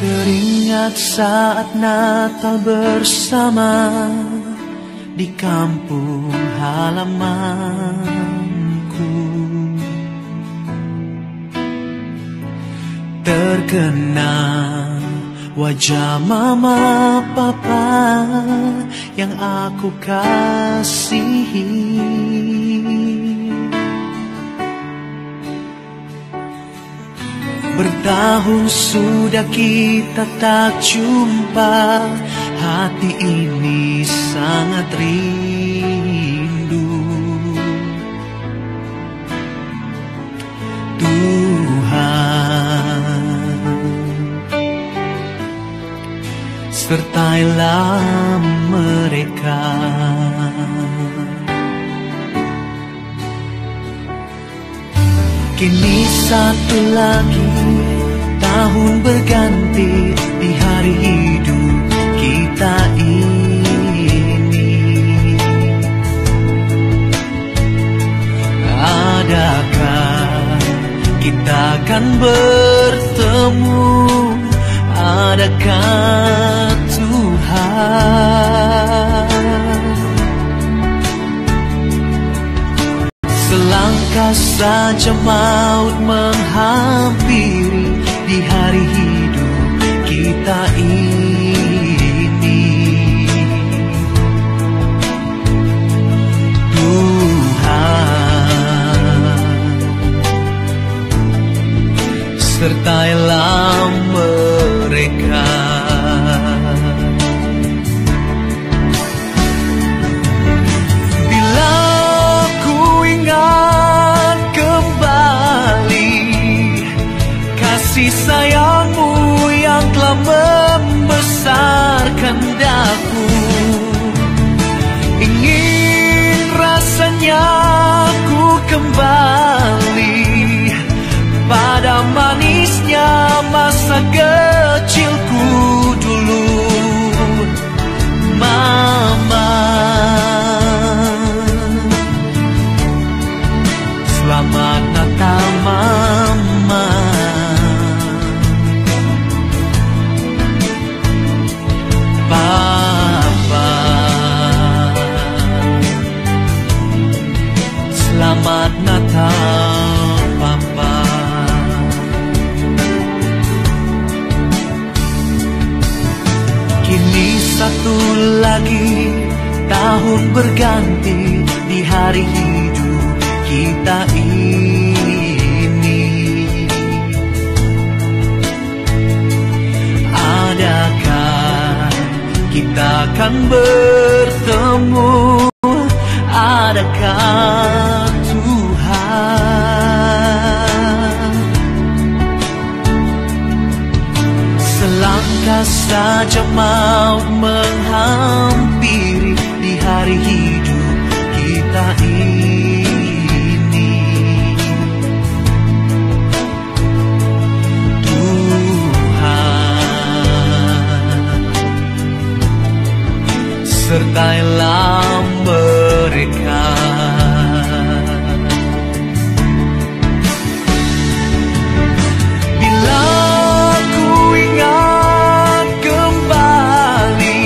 Teringat saat Natal bersama di kampung halamanku, terkenang wajah mama papa yang aku kasihi. Bertahun sudah kita tak jumpa, hati ini sangat rindu. Tuhan, sertailah mereka. Kini satu lagi tahun berganti di hari hidup kita ini. Adakah kita akan bertemu? Adakah Tuhan? Selangkah saja maut menghampiri di hari hidup kita ini. Tuhan, sertailah mereka. Kasih sayangmu yang telah membesarkan daku, ingin rasanya ku kembali pada manisnya masa kecilku dulu. Mama, selamat Natal Mama. Papa, selamat Natal Papa. Kini satu lagi tahun berganti di hari hidup kita ini. Adakah kita akan bertemu? Adakah Tuhan? Selangkah saja maut menghampiri di hari hidup kita ini. Sertailah mereka. Bila ku ingat kembali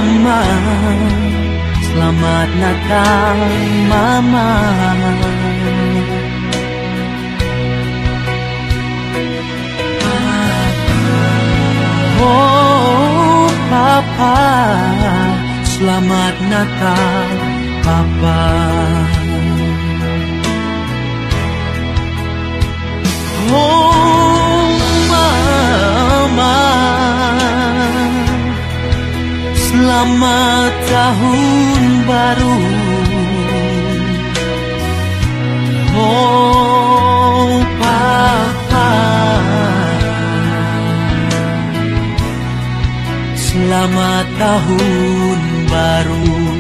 Mama, selamat Natal Mama. Oh Papa, selamat Natal Papa. Oh Mama, selamat tahun baru. Oh Papa, selamat tahun baru.